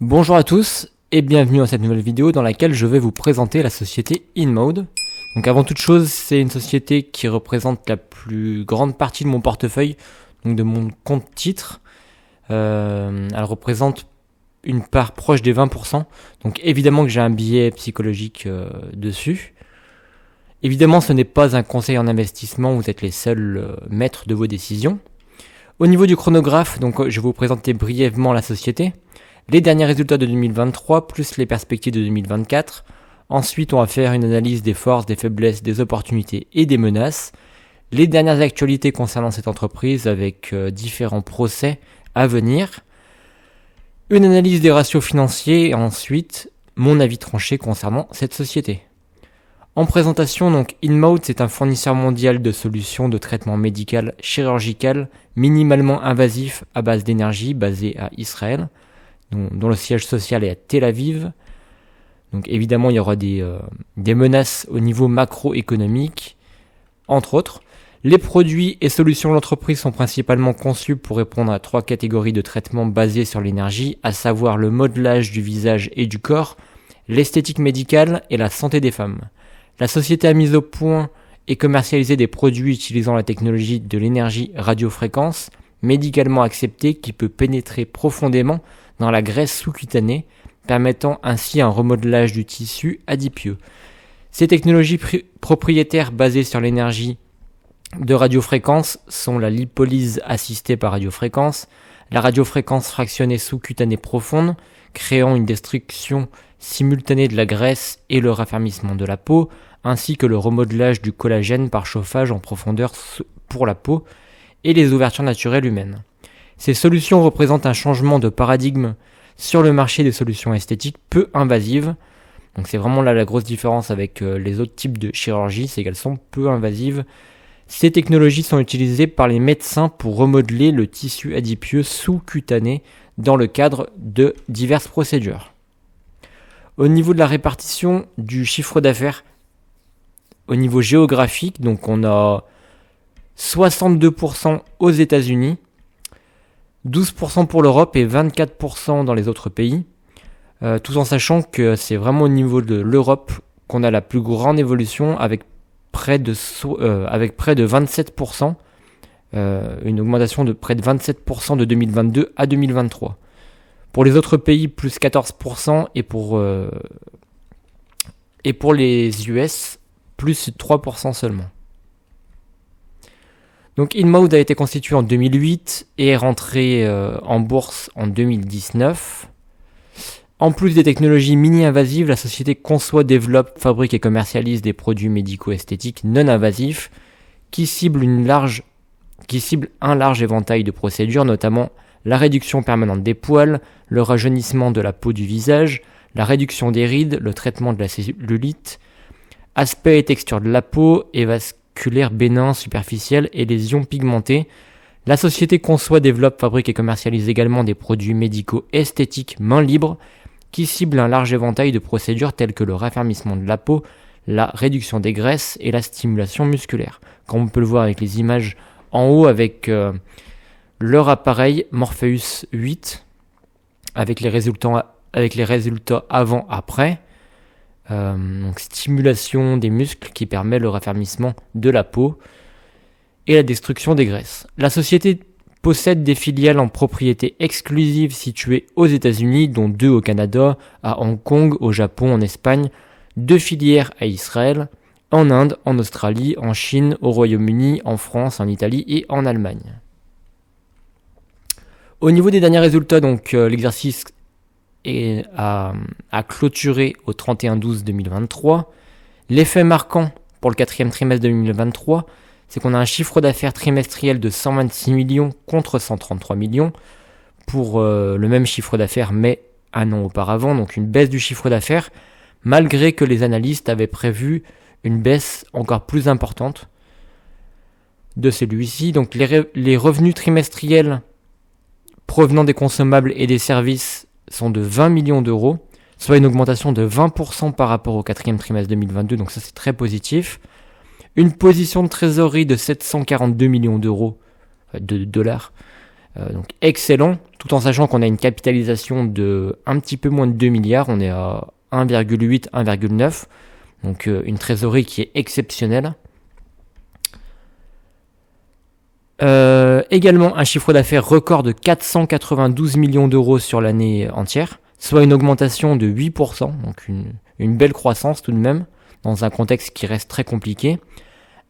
Bonjour à tous et bienvenue dans cette nouvelle vidéo dans laquelle je vais vous présenter la société InMode. Donc avant toute chose, c'est une société qui représente la plus grande partie de mon portefeuille, donc de mon compte titre. Elle représente une part proche des 20%, donc évidemment que j'ai un biais psychologique dessus. Évidemment, ce n'est pas un conseil en investissement, vous êtes les seuls maîtres de vos décisions. Au niveau du chronographe, donc je vais vous présenter brièvement la société, les derniers résultats de 2023 plus les perspectives de 2024. Ensuite, on va faire une analyse des forces, des faiblesses, des opportunités et des menaces. Les dernières actualités concernant cette entreprise avec différents procès à venir. Une analyse des ratios financiers et ensuite mon avis tranché concernant cette société. En présentation, donc InMode, c'est un fournisseur mondial de solutions de traitement médical chirurgical minimalement invasif à base d'énergie basé à Israël, dont le siège social est à Tel Aviv. Donc évidemment, il y aura des menaces au niveau macroéconomique, entre autres. Les produits et solutions de l'entreprise sont principalement conçus pour répondre à 3 catégories de traitements basés sur l'énergie, à savoir le modelage du visage et du corps, l'esthétique médicale et la santé des femmes. La société a mis au point et commercialisé des produits utilisant la technologie de l'énergie radiofréquence, médicalement acceptée qui peut pénétrer profondément dans la graisse sous-cutanée, permettant ainsi un remodelage du tissu adipeux. Ces technologies propriétaires basées sur l'énergie de radiofréquence sont la lipolyse assistée par radiofréquence, la radiofréquence fractionnée sous-cutanée profonde, créant une destruction simultanée de la graisse et le raffermissement de la peau, ainsi que le remodelage du collagène par chauffage en profondeur pour la peau et les ouvertures naturelles humaines. Ces solutions représentent un changement de paradigme sur le marché des solutions esthétiques peu invasives. Donc c'est vraiment là la grosse différence avec les autres types de chirurgie, c'est qu'elles sont peu invasives. Ces technologies sont utilisées par les médecins pour remodeler le tissu adipeux sous-cutané dans le cadre de diverses procédures. Au niveau de la répartition du chiffre d'affaires, au niveau géographique, donc on a 62% aux États-Unis, 12% pour l'Europe et 24% dans les autres pays, tout en sachant que c'est vraiment au niveau de l'Europe qu'on a la plus grande évolution avec près de 27%, une augmentation de près de 27% de 2022 à 2023. Pour les autres pays, plus 14% et pour les US, plus 3% seulement. Donc InMode a été constitué en 2008 et est rentré en bourse en 2019. En plus des technologies mini-invasives, la société conçoit, développe, fabrique et commercialise des produits médico-esthétiques non-invasifs qui ciblent un large éventail de procédures, notamment la réduction permanente des poils, le rajeunissement de la peau du visage, la réduction des rides, le traitement de la cellulite, aspect et texture de la peau, vasculaire bénin, superficiel et lésions pigmentées. La société conçoit, développe, fabrique et commercialise également des produits médicaux esthétiques main libre qui ciblent un large éventail de procédures telles que le raffermissement de la peau, la réduction des graisses et la stimulation musculaire. Comme on peut le voir avec les images en haut avec leur appareil Morpheus 8 avec les résultats avant-après. Donc stimulation des muscles qui permet le raffermissement de la peau et la destruction des graisses. La société possède des filiales en propriété exclusive situées aux États-Unis, dont 2 au Canada, à Hong Kong, au Japon, en Espagne, 2 filières à Israël, en Inde, en Australie, en Chine, au Royaume-Uni, en France, en Italie et en Allemagne. Au niveau des derniers résultats, donc l'exercice a clôturé au 31/12/2023. L'effet marquant pour le 4e trimestre 2023, c'est qu'on a un chiffre d'affaires trimestriel de 126 millions contre 133 millions pour le même chiffre d'affaires mais un an auparavant, donc une baisse du chiffre d'affaires, malgré que les analystes avaient prévu une baisse encore plus importante de celui-ci. Donc les revenus trimestriels provenant des consommables et des services sont de 20 millions d'euros, soit une augmentation de 20% par rapport au 4e trimestre 2022, donc ça c'est très positif. Une position de trésorerie de 742 millions d'euros, de dollars, Donc excellent, tout en sachant qu'on a une capitalisation de un petit peu moins de 2 milliards, on est à 1,8, 1,9, donc une trésorerie qui est exceptionnelle. Également un chiffre d'affaires record de 492 millions d'euros sur l'année entière, soit une augmentation de 8%, donc une belle croissance tout de même, dans un contexte qui reste très compliqué.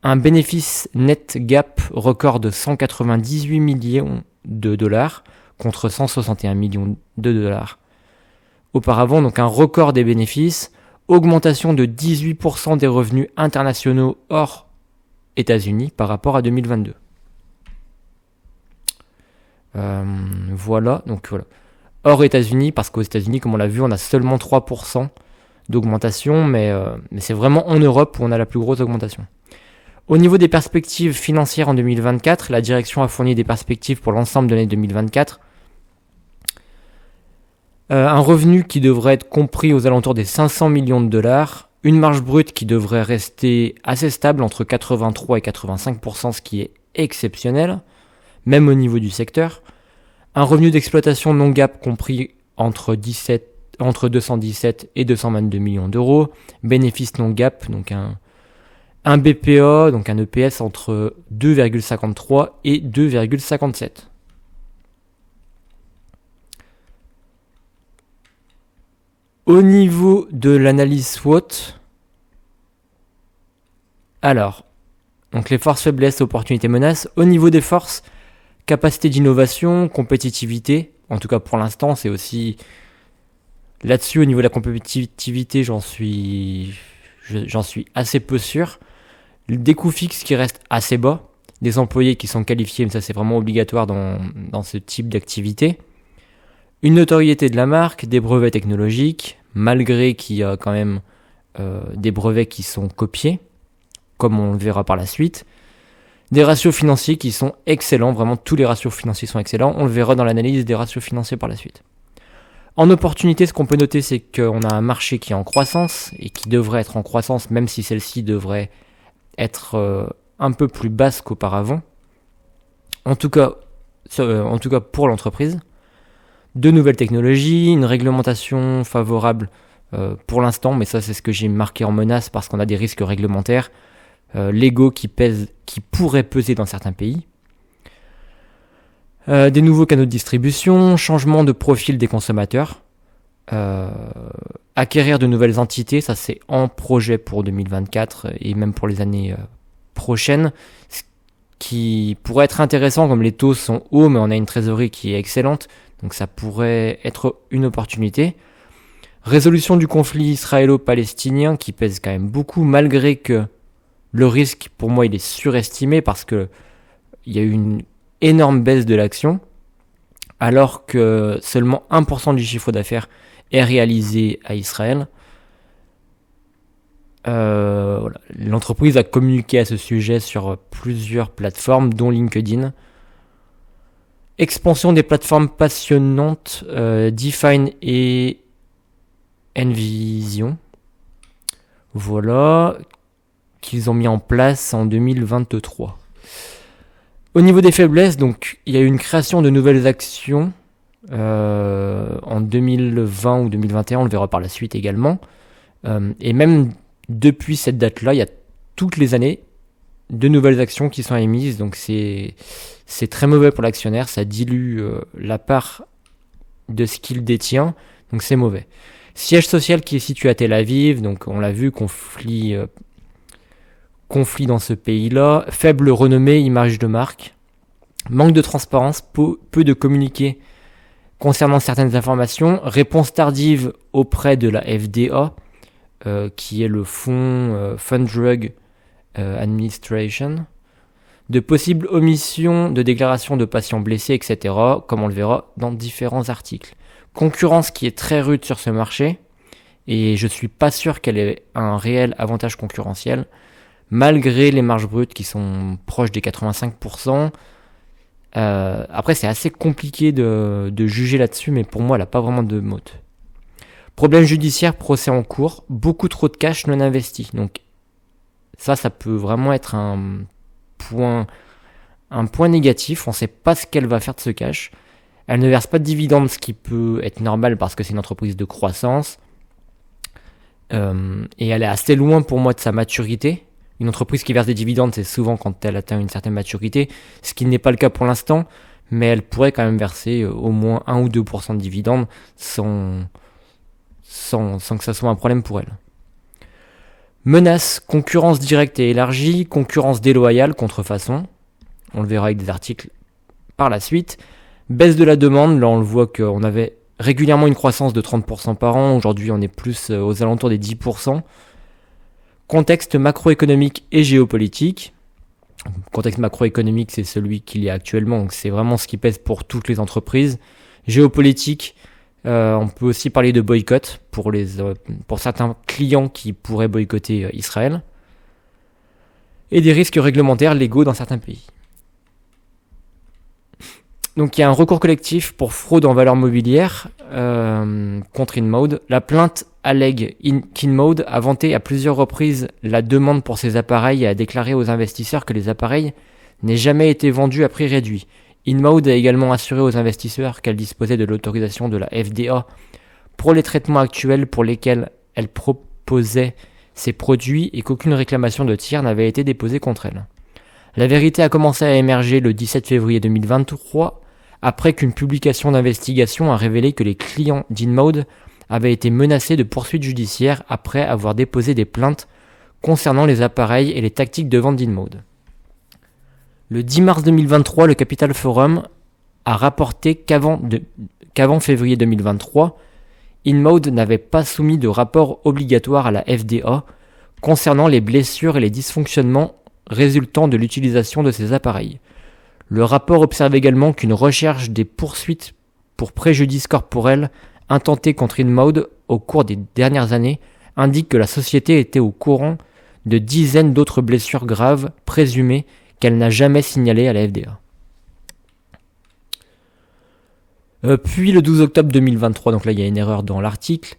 Un bénéfice net gap record de 198 millions de dollars contre 161 millions de dollars auparavant, donc un record des bénéfices, augmentation de 18% des revenus internationaux hors États-Unis par rapport à 2022. Voilà. Hors États-Unis, parce qu'aux États-Unis, comme on l'a vu, on a seulement 3% d'augmentation, mais c'est vraiment en Europe où on a la plus grosse augmentation. Au niveau des perspectives financières en 2024, la direction a fourni des perspectives pour l'ensemble de l'année 2024. Un revenu qui devrait être compris aux alentours des 500 millions de dollars, une marge brute qui devrait rester assez stable entre 83 et 85%, ce qui est exceptionnel, même au niveau du secteur. Un revenu d'exploitation non GAAP compris entre 217 et 222 millions d'euros. Bénéfice non GAAP, donc un BPA, donc un EPS entre 2,53 et 2,57. Au niveau de l'analyse SWOT, alors, donc les forces, faiblesses, opportunités, menaces. Au niveau des forces, capacité d'innovation, compétitivité. En tout cas pour l'instant, c'est aussi là-dessus au niveau de la compétitivité, j'en suis assez peu sûr. Des coûts fixes qui restent assez bas, des employés qui sont qualifiés, mais ça c'est vraiment obligatoire dans ce type d'activité. Une notoriété de la marque, des brevets technologiques, malgré qu'il y a quand même des brevets qui sont copiés, comme on le verra par la suite. Des ratios financiers qui sont excellents, vraiment tous les ratios financiers sont excellents, on le verra dans l'analyse des ratios financiers par la suite. En opportunité, ce qu'on peut noter, c'est qu'on a un marché qui est en croissance, et qui devrait être en croissance, même si celle-ci devrait être un peu plus basse qu'auparavant. En tout cas pour l'entreprise. De nouvelles technologies, une réglementation favorable pour l'instant, mais ça c'est ce que j'ai marqué en menace parce qu'on a des risques réglementaires légaux qui pourraient peser dans certains pays. Des nouveaux canaux de distribution, changement de profil des consommateurs, acquérir de nouvelles entités, ça c'est en projet pour 2024 et même pour les années prochaines, ce qui pourrait être intéressant comme les taux sont hauts mais on a une trésorerie qui est excellente, donc ça pourrait être une opportunité. Résolution du conflit israélo-palestinien qui pèse quand même beaucoup, malgré que le risque pour moi il est surestimé parce que il y a eu une énorme baisse de l'action alors que seulement 1% du chiffre d'affaires est réalisé à Israël. Voilà. L'entreprise a communiqué à ce sujet sur plusieurs plateformes dont LinkedIn. Expansion des plateformes passionnantes Define et Envision. Voilà, qu'ils ont mis en place en 2023. Au niveau des faiblesses, donc il y a eu une création de nouvelles actions en 2020 ou 2021, on le verra par la suite également. Et même depuis cette date-là, il y a toutes les années de nouvelles actions qui sont émises, donc c'est très mauvais pour l'actionnaire, ça dilue la part de ce qu'il détient, donc c'est mauvais. Siège social qui est situé à Tel Aviv, donc on l'a vu, conflit dans ce pays-là, faible renommée, image de marque, manque de transparence, peu de communiqué concernant certaines informations, réponse tardive auprès de la FDA, qui est le fonds Fund Drug Administration, de possibles omissions de déclarations de patients blessés, etc., comme on le verra dans différents articles. Concurrence qui est très rude sur ce marché, et je suis pas sûr qu'elle ait un réel avantage concurrentiel, malgré les marges brutes qui sont proches des 85%. Après, c'est assez compliqué de juger là-dessus, mais pour moi, elle n'a pas vraiment de mot. Problème judiciaire, procès en cours, beaucoup trop de cash non investi. Donc ça peut vraiment être un point un point négatif, on ne sait pas ce qu'elle va faire de ce cash. Elle ne verse pas de dividendes, ce qui peut être normal parce que c'est une entreprise de croissance. Et elle est assez loin pour moi de sa maturité. Une entreprise qui verse des dividendes, c'est souvent quand elle atteint une certaine maturité, ce qui n'est pas le cas pour l'instant, mais elle pourrait quand même verser au moins 1 ou 2% de dividendes sans que ça soit un problème pour elle. Menace, concurrence directe et élargie, concurrence déloyale, contrefaçon. On le verra avec des articles par la suite. Baisse de la demande, là on le voit qu'on avait régulièrement une croissance de 30% par an, aujourd'hui on est plus aux alentours des 10%. Contexte macroéconomique et géopolitique. Contexte macroéconomique, c'est celui qu'il y a actuellement, donc c'est vraiment ce qui pèse pour toutes les entreprises. Géopolitique, on peut aussi parler de boycott pour certains clients qui pourraient boycotter Israël. Et des risques réglementaires légaux dans certains pays. Donc il y a un recours collectif pour fraude en valeurs mobilières contre InMode. La plainte allègue qu'InMode a vanté à plusieurs reprises la demande pour ses appareils et a déclaré aux investisseurs que les appareils n'aient jamais été vendus à prix réduit. InMode a également assuré aux investisseurs qu'elle disposait de l'autorisation de la FDA pour les traitements actuels pour lesquels elle proposait ses produits et qu'aucune réclamation de tiers n'avait été déposée contre elle. La vérité a commencé à émerger le 17 février 2023 après qu'une publication d'investigation a révélé que les clients d'InMode avaient été menacés de poursuites judiciaires après avoir déposé des plaintes concernant les appareils et les tactiques de vente d'InMode. Le 10 mars 2023, le Capital Forum a rapporté qu'avant février 2023, InMode n'avait pas soumis de rapport obligatoire à la FDA concernant les blessures et les dysfonctionnements résultant de l'utilisation de ces appareils. Le rapport observe également qu'une recherche des poursuites pour préjudice corporel intentées contre InMode au cours des dernières années indique que la société était au courant de dizaines d'autres blessures graves présumées qu'elle n'a jamais signalées à la FDA. Puis le 12 octobre 2023, donc là il y a une erreur dans l'article,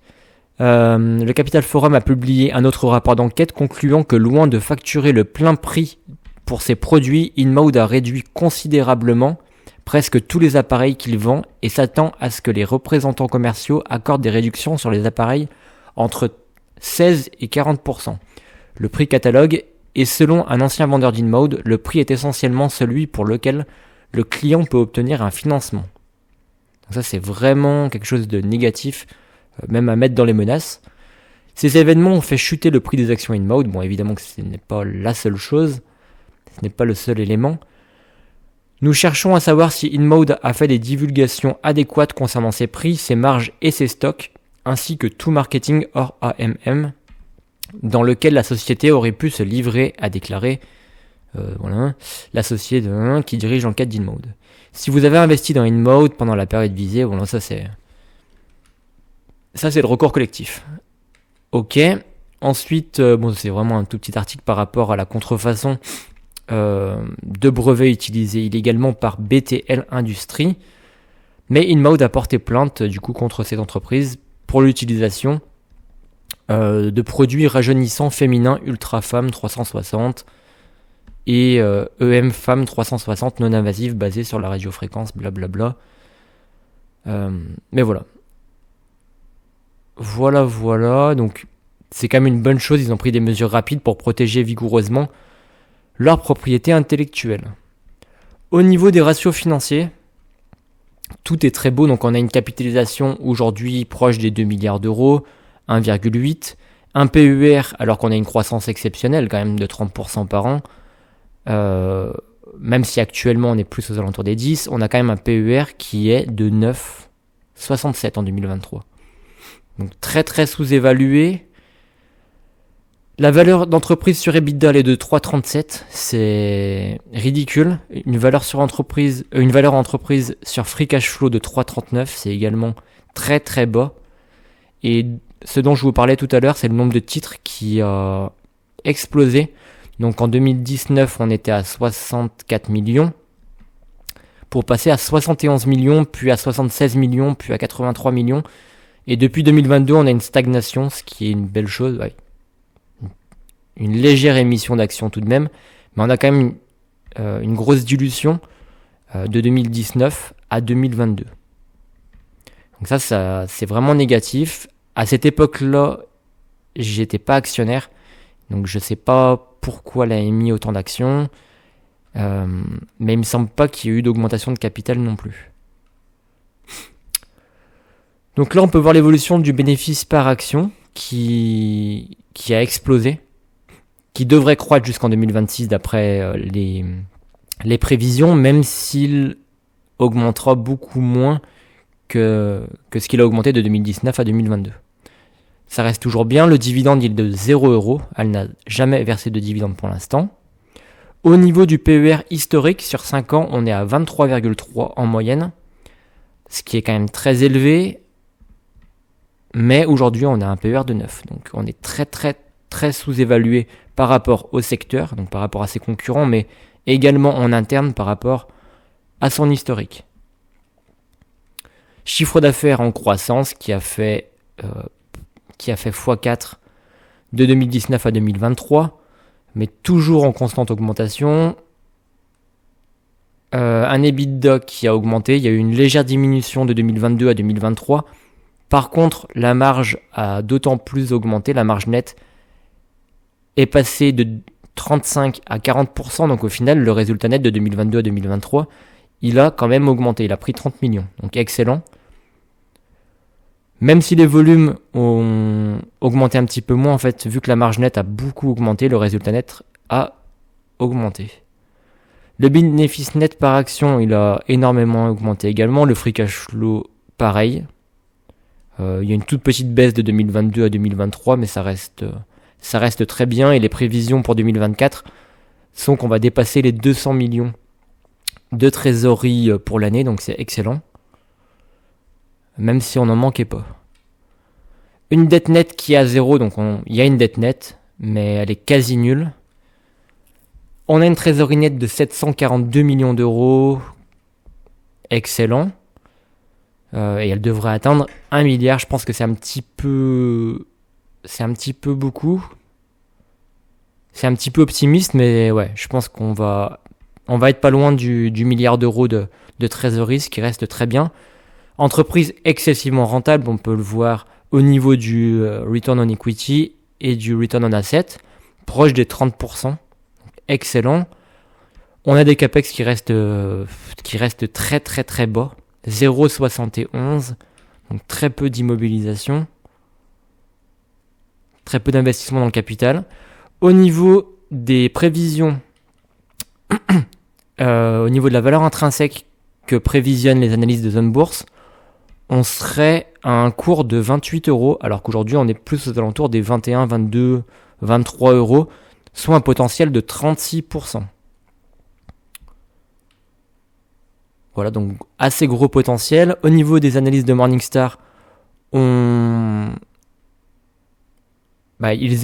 le Capital Forum a publié un autre rapport d'enquête concluant que loin de facturer le plein prix pour ses produits, InMode a réduit considérablement presque tous les appareils qu'il vend et s'attend à ce que les représentants commerciaux accordent des réductions sur les appareils entre 16 et 40%. Le prix catalogue et selon un ancien vendeur d'InMode, le prix est essentiellement celui pour lequel le client peut obtenir un financement. Donc ça c'est vraiment quelque chose de négatif, même à mettre dans les menaces. Ces événements ont fait chuter le prix des actions InMode. Bon, évidemment que ce n'est pas la seule chose, ce n'est pas le seul élément. Nous cherchons à savoir si InMode a fait des divulgations adéquates concernant ses prix, ses marges et ses stocks, ainsi que tout marketing hors AMM, dans lequel la société aurait pu se livrer, a déclaré l'associé qui dirige l'enquête d'InMode. Si vous avez investi dans InMode pendant la période visée, bon, ça c'est le recours collectif. Ok. Ensuite, c'est vraiment un tout petit article par rapport à la contrefaçon de brevets utilisés illégalement par BTL Industries. Mais InMode a porté plainte du coup contre cette entreprise pour l'utilisation de produits rajeunissants féminins Ultra Femme 360 et EM Femme 360 non invasive basée sur la radiofréquence, blablabla. Mais voilà. Voilà. Donc c'est quand même une bonne chose. Ils ont pris des mesures rapides pour protéger vigoureusement leur propriété intellectuelle. Au niveau des ratios financiers, tout est très beau. Donc on a une capitalisation aujourd'hui proche des 2 milliards d'euros, 1,8. Un PER, alors qu'on a une croissance exceptionnelle quand même de 30% par an. Même si actuellement on est plus aux alentours des 10, on a quand même un PER qui est de 9,67 en 2023. Donc très très sous-évalué. La valeur d'entreprise sur EBITDA est de 3,37, c'est ridicule. Une valeur entreprise sur free cash flow de 3,39, c'est également très très bas. Et ce dont je vous parlais tout à l'heure, c'est le nombre de titres qui a explosé. Donc en 2019, on était à 64 millions, pour passer à 71 millions, puis à 76 millions, puis à 83 millions. Et depuis 2022, on a une stagnation, ce qui est une belle chose. Ouais. Une légère émission d'actions tout de même, mais on a quand même une grosse dilution de 2019 à 2022. Donc ça c'est vraiment négatif. À cette époque-là, j'étais pas actionnaire, donc je sais pas pourquoi elle a émis autant d'actions, mais il me semble pas qu'il y ait eu d'augmentation de capital non plus. Donc là, on peut voir l'évolution du bénéfice par action qui a explosé, qui devrait croître jusqu'en 2026 d'après les prévisions, même s'il augmentera beaucoup moins que ce qu'il a augmenté de 2019 à 2022. Ça reste toujours bien, le dividende il est de 0€, elle n'a jamais versé de dividende pour l'instant. Au niveau du PER historique, sur 5 ans, on est à 23,3 en moyenne, ce qui est quand même très élevé, mais aujourd'hui on a un PER de 9, donc on est très très très sous-évalué par rapport au secteur, donc par rapport à ses concurrents, mais également en interne par rapport à son historique. Chiffre d'affaires en croissance qui a fait x4 de 2019 à 2023, mais toujours en constante augmentation. Un EBITDA qui a augmenté, il y a eu une légère diminution de 2022 à 2023. Par contre, la marge a d'autant plus augmenté, la marge nette est passée de 35 à 40%, donc au final, le résultat net de 2022 à 2023, il a quand même augmenté, il a pris 30 millions, donc excellent. Même si les volumes ont augmenté un petit peu moins, en fait, vu que la marge nette a beaucoup augmenté, le résultat net a augmenté. Le bénéfice net par action, il a énormément augmenté également. Le free cash flow, pareil. Il y a une toute petite baisse de 2022 à 2023, mais ça reste très bien. Et les prévisions pour 2024 sont qu'on va dépasser les 200 millions de trésorerie pour l'année, donc c'est excellent. Même si on n'en manquait pas. Une dette nette qui est à 0, donc il y a une dette nette, mais elle est quasi nulle. On a une trésorerie nette de 742 millions d'euros, excellent. Et elle devrait atteindre 1 milliard, je pense que c'est un petit peu beaucoup. C'est un petit peu optimiste, mais ouais, je pense qu'on va être pas loin du milliard d'euros de trésorerie, ce qui reste très bien. Entreprise excessivement rentable, on peut le voir au niveau du return on equity et du return on asset, proche des 30%. Excellent. On a des capex qui restent très très très bas, 0,71, donc très peu d'immobilisation, très peu d'investissement dans le capital. Au niveau des prévisions, au niveau de la valeur intrinsèque que prévisionnent les analyses de zone bourse, on serait à un cours de 28€, alors qu'aujourd'hui on est plus aux alentours des 21, 22, 23€, soit un potentiel de 36%. Voilà, donc assez gros potentiel. Au niveau des analyses de Morningstar, ils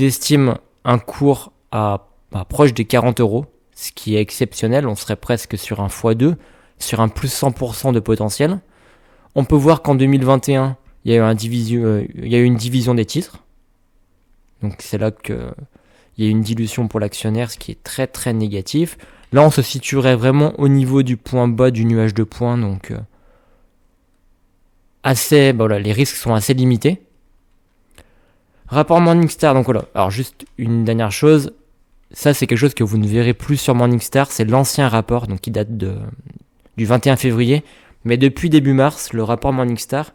estiment un cours à proche des 40€, ce qui est exceptionnel. On serait presque sur un x2, sur un plus 100% de potentiel. On peut voir qu'en 2021, il y a eu une division des titres. Donc c'est là qu'il y a eu une dilution pour l'actionnaire, ce qui est très très négatif. Là, on se situerait vraiment au niveau du point bas du nuage de points. Donc les risques sont assez limités. Rapport Morningstar, donc voilà. Alors juste une dernière chose. Ça, c'est quelque chose que vous ne verrez plus sur Morningstar. C'est l'ancien rapport, donc qui date du 21 février. Mais depuis début mars, le rapport Morningstar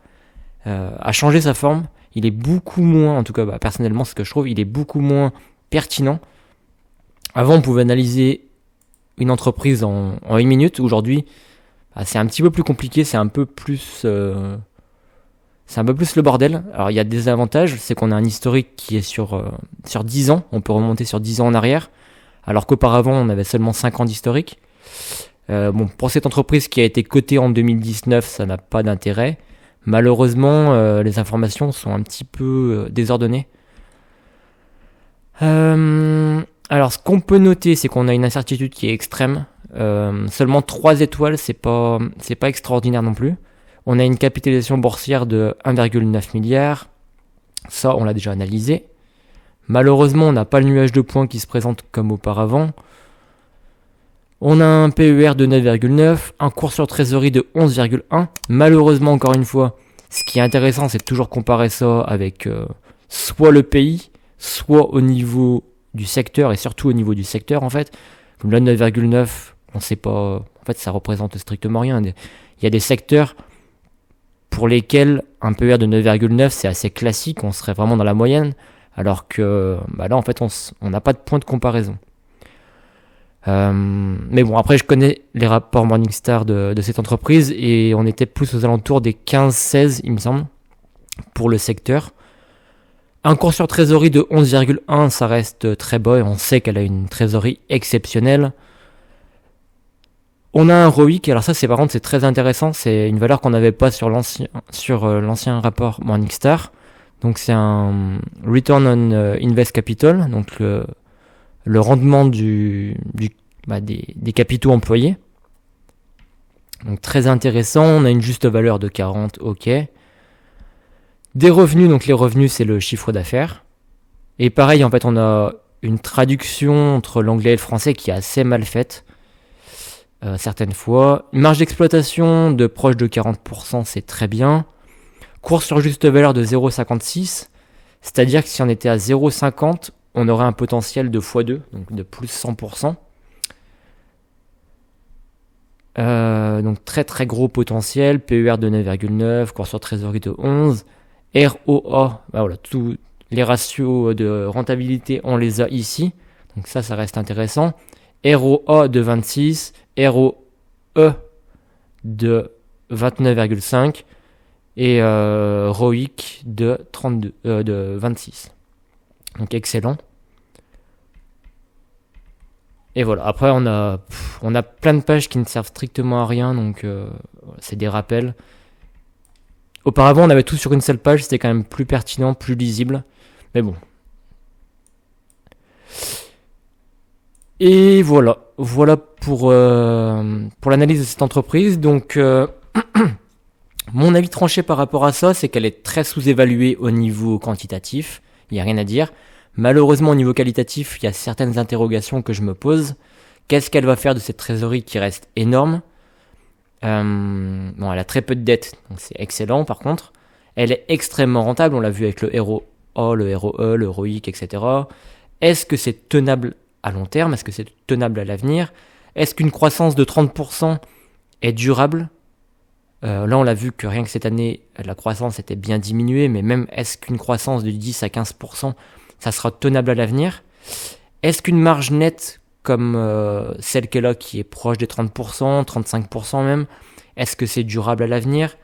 a changé sa forme. Il est beaucoup moins, en tout cas personnellement c'est ce que je trouve, il est beaucoup moins pertinent. Avant on pouvait analyser une entreprise en 1 minute. Aujourd'hui c'est un petit peu plus compliqué, c'est un peu plus le bordel. Alors il y a des avantages, c'est qu'on a un historique qui est sur 10 ans, on peut remonter sur 10 ans en arrière, alors qu'auparavant on avait seulement 5 ans d'historique. Pour cette entreprise qui a été cotée en 2019, ça n'a pas d'intérêt. Malheureusement, les informations sont un petit peu désordonnées. Alors, ce qu'on peut noter, c'est qu'on a une incertitude qui est extrême. Seulement 3 étoiles, c'est pas extraordinaire non plus. On a une capitalisation boursière de 1,9 milliard. Ça, on l'a déjà analysé. Malheureusement, on n'a pas le nuage de points qui se présente comme auparavant. On a un PER de 9,9, un cours sur trésorerie de 11,1. Malheureusement, encore une fois, ce qui est intéressant, c'est de toujours comparer ça avec soit le pays, soit au niveau du secteur, et surtout au niveau du secteur, en fait. Comme là, 9,9, on sait pas... En fait, ça représente strictement rien. Il y a des secteurs pour lesquels un PER de 9,9, c'est assez classique, on serait vraiment dans la moyenne, alors que là, en fait, on n'a pas de point de comparaison. Mais bon, après, je connais les rapports Morningstar de cette entreprise, et on était plus aux alentours des 15-16, il me semble, pour le secteur. Un cours sur trésorerie de 11,1, ça reste très bas, et on sait qu'elle a une trésorerie exceptionnelle. On a un ROIC, alors ça, par contre, c'est très intéressant, c'est une valeur qu'on n'avait pas sur l'ancien rapport Morningstar. Donc c'est un Return on Invest Capital, donc le rendement des capitaux employés. Donc très intéressant, on a une juste valeur de 40, ok. Des revenus, donc les revenus c'est le chiffre d'affaires. Et pareil, en fait, on a une traduction entre l'anglais et le français qui est assez mal faite. Certaines fois. Une marge d'exploitation de proche de 40%, c'est très bien. Cours sur juste valeur de 0,56, c'est-à-dire que si on était à 0,50, on aurait un potentiel de x2, donc de plus 100%. Donc très très gros potentiel, PER de 9,9, cours sur trésorerie de 11, ROA, voilà, tous les ratios de rentabilité, on les a ici, donc ça reste intéressant. ROA de 26, ROE de 29,5 et ROIC de 26. Donc excellent. Et voilà, après on a plein de pages qui ne servent strictement à rien, donc c'est des rappels. Auparavant on avait tout sur une seule page, c'était quand même plus pertinent, plus lisible, mais bon. Et voilà pour l'analyse de cette entreprise. Donc mon avis tranché par rapport à ça, c'est qu'elle est très sous-évaluée au niveau quantitatif, il n'y a rien à dire. Malheureusement, au niveau qualitatif, il y a certaines interrogations que je me pose. Qu'est-ce qu'elle va faire de cette trésorerie qui reste énorme ? Elle a très peu de dettes, donc c'est excellent par contre. Elle est extrêmement rentable, on l'a vu avec le ROA, le ROE, le ROIC, etc. Est-ce que c'est tenable à long terme ? Est-ce que c'est tenable à l'avenir ? Est-ce qu'une croissance de 30% est durable ? Là, on l'a vu que rien que cette année, la croissance était bien diminuée, mais même est-ce qu'une croissance de 10 à 15%, ça sera tenable à l'avenir ? Est-ce qu'une marge nette comme celle qu'elle a, qui est proche des 30%, 35% même, est-ce que c'est durable à l'avenir ?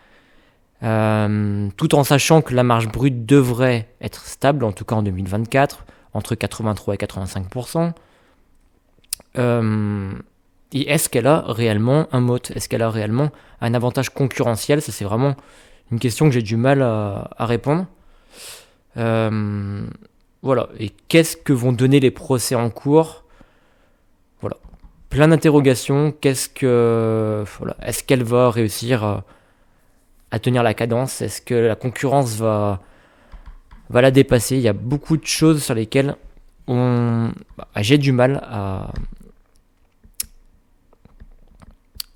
Tout en sachant que la marge brute devrait être stable, en tout cas en 2024, entre 83 et 85%. Et est-ce qu'elle a réellement un moat ? Est-ce qu'elle a réellement un avantage concurrentiel ? Ça, c'est vraiment une question que j'ai du mal à répondre. Voilà. Et qu'est-ce que vont donner les procès en cours ? Voilà. Plein d'interrogations. Est-ce qu'elle va réussir à tenir la cadence ? Est-ce que la concurrence va la dépasser ? Il y a beaucoup de choses sur lesquelles j'ai du mal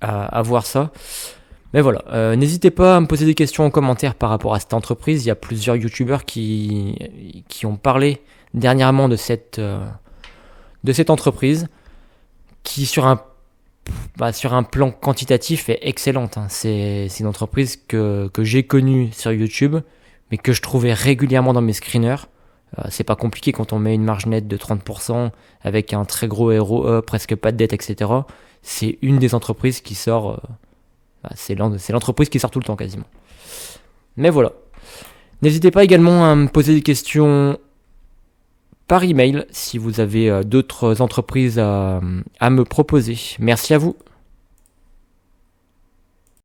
à voir ça. Mais voilà, n'hésitez pas à me poser des questions en commentaire par rapport à cette entreprise. Il y a plusieurs youtubeurs qui ont parlé dernièrement de cette entreprise qui sur un plan quantitatif est excellente. C'est une entreprise que j'ai connue sur YouTube, mais que je trouvais régulièrement dans mes screeners. C'est pas compliqué quand on met une marge nette de 30% avec un très gros ROE, presque pas de dette, etc. C'est une des entreprises qui sort... c'est l'entreprise qui sort tout le temps quasiment. Mais voilà. N'hésitez pas également à me poser des questions par email si vous avez d'autres entreprises à me proposer. Merci à vous.